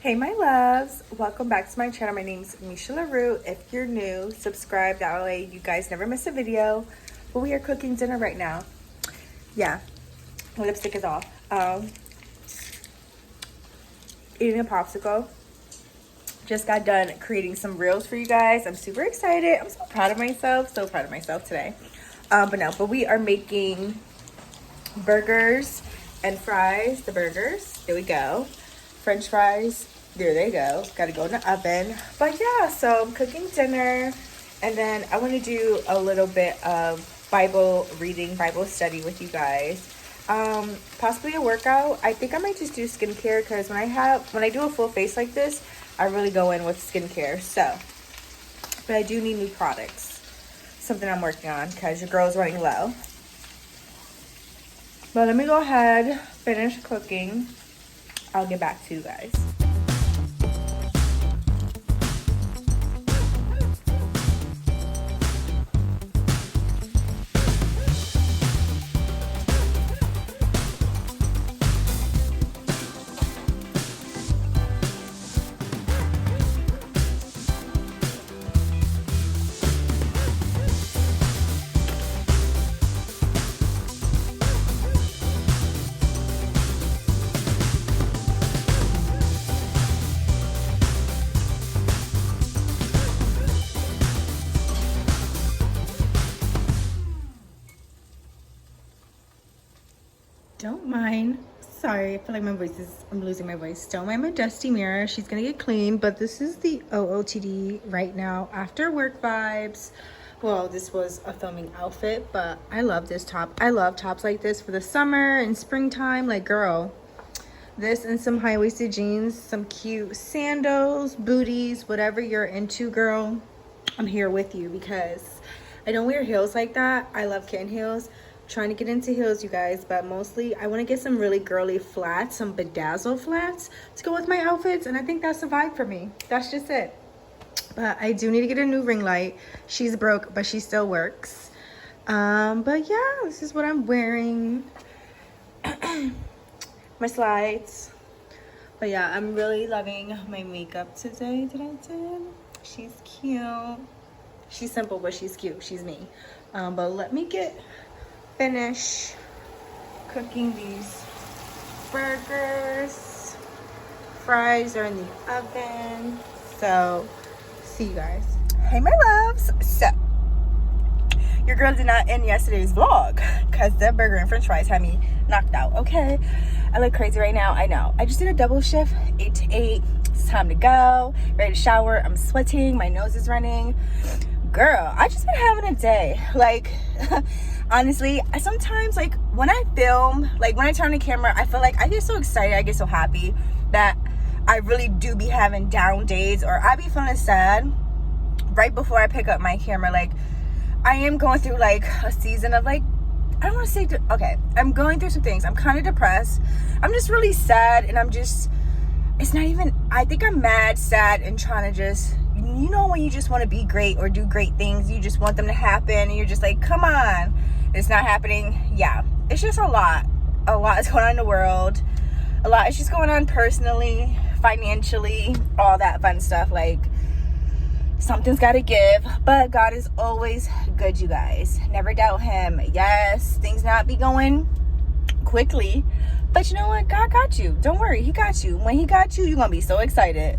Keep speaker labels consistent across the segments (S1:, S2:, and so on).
S1: Hey my loves, welcome back to my channel. My name's Misha Larue. If you're new, subscribe, that way you guys never miss a video. But we are cooking dinner right now. Yeah, my lipstick is off. Eating a popsicle. Just got done creating some reels for you guys. I'm super excited. I'm so proud of myself. So proud of myself today. But we are making burgers and fries. The burgers, there we go. French fries, there they go. Gotta go in the oven. But yeah, so I'm cooking dinner, and then I want to do a little bit of Bible reading, Bible study with you guys. Possibly a workout. I think I might just do skincare, because when I do a full face like this, I really go in with skincare. So, but I do need new products. Something I'm working on, because your girl's running low. But let me go ahead, finish cooking. I'll get back to you guys. Don't mind. Sorry, I feel like I'm losing my voice. Don't mind my dusty mirror. She's gonna get clean, but this is the OOTD right now after work vibes. Well, this was a filming outfit, but I love this top. I love tops like this for the summer and springtime. Like, girl, this and some high-waisted jeans, some cute sandals, booties, whatever you're into, girl, I'm here with you, because I don't wear heels like that. I love kitten heels. Trying to get into heels, you guys, but mostly I want to get some really girly flats, some bedazzle flats to go with my outfits, and I think that's the vibe for me. That's just it. But I do need to get a new ring light. She's broke, but she still works. But yeah, this is what I'm wearing. My slides. But yeah, I'm really loving my makeup today that I did. She's cute. She's simple, but she's cute. She's me. But let me finish cooking these burgers. Fries are in the oven. So, see you guys. Hey my loves. So, your girl did not end yesterday's vlog, because the burger and french fries had me knocked out. Okay, I look crazy right now. I know. I just did a double shift, 8 to 8. It's time to go. Ready to shower. I'm sweating. My nose is running. Girl, I just been having a day. Like, honestly, sometimes, like, when I film, like, when I turn the camera, I feel like I get so excited, I get so happy that I really do be having down days, or I be feeling sad right before I pick up my camera. Like, I am going through, like, a season of, like, I don't want to say, okay, I'm going through some things. I'm kind of depressed. I'm just really sad, and it's not even, I think I'm mad, sad, and trying to just, you know, when you just want to be great or do great things, you just want them to happen, and you're just like, come on, it's not happening. Yeah, it's just a lot is going on in the world. A lot is just going on personally, financially, all that fun stuff. Like, something's got to give, but God is always good, you guys. Never doubt him. Yes, things not be going quickly, but you know what? God got you. Don't worry, he got you. When he got you, you're gonna be so excited.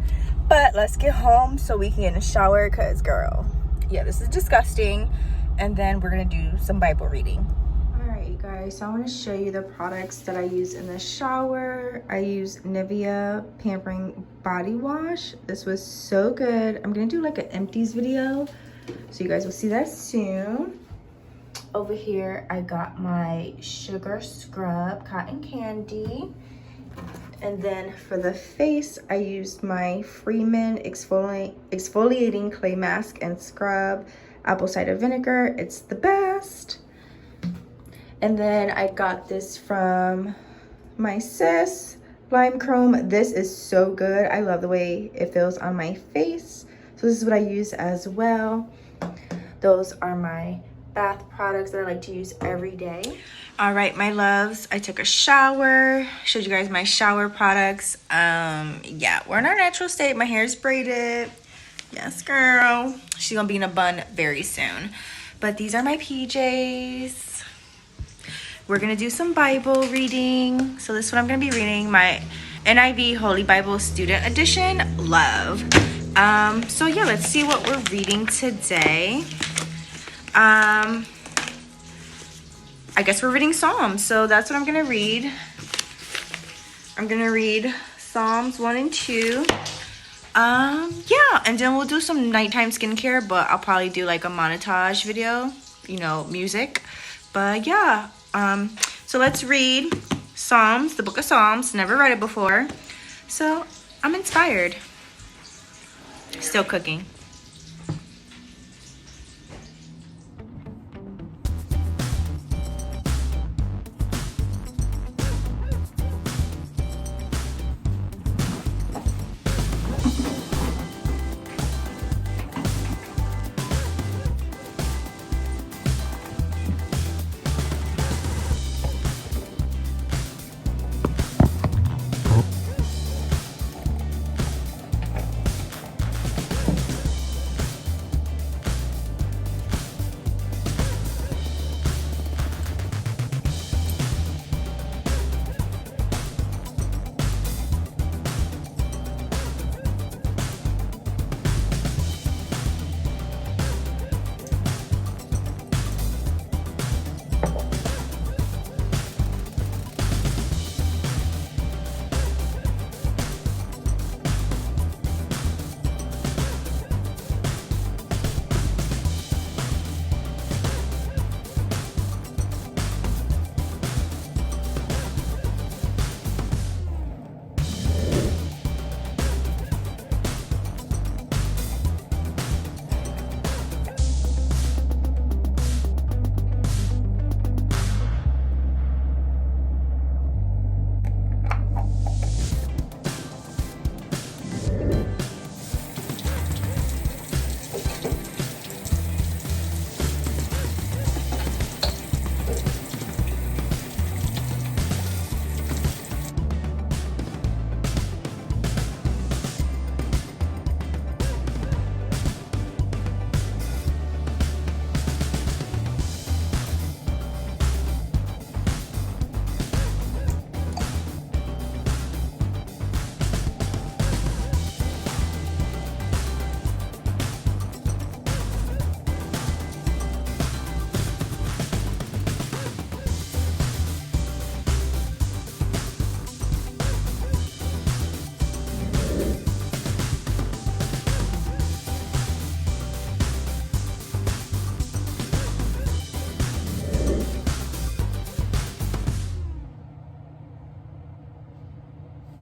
S1: But let's get home so we can get in the shower, because girl, yeah, this is disgusting. And then we're gonna do some Bible reading. All right, you guys, so I want to show you the products that I use in the shower. I use Nivea Pampering Body Wash. This was so good. I'm gonna do like an empties video, so you guys will see that soon. Over here, I got my Sugar Scrub Cotton Candy. And then for the face, I used my Freeman Exfoliating Clay Mask and Scrub, Apple Cider Vinegar. It's the best. And then I got this from my sis, Lime Chrome. This is so good. I love the way it feels on my face. So this is what I use as well. Those are my bath products that I like to use every day. All right, my loves, I took a shower, showed you guys my shower products. Yeah, we're in our natural state. My hair is braided. Yes, girl. She's gonna be in a bun very soon. But these are my PJs. We're gonna do some Bible reading. So this is what I'm gonna be reading, my NIV Holy Bible Student Edition. Love. So yeah, let's see what we're reading today. I guess we're reading Psalms, so that's what I'm gonna read. I'm gonna read Psalms 1 and 2. Yeah, and then we'll do some nighttime skincare, but I'll probably do like a montage video, you know, music. But yeah, so let's read Psalms, the book of Psalms. Never read it before, so I'm inspired. Still cooking.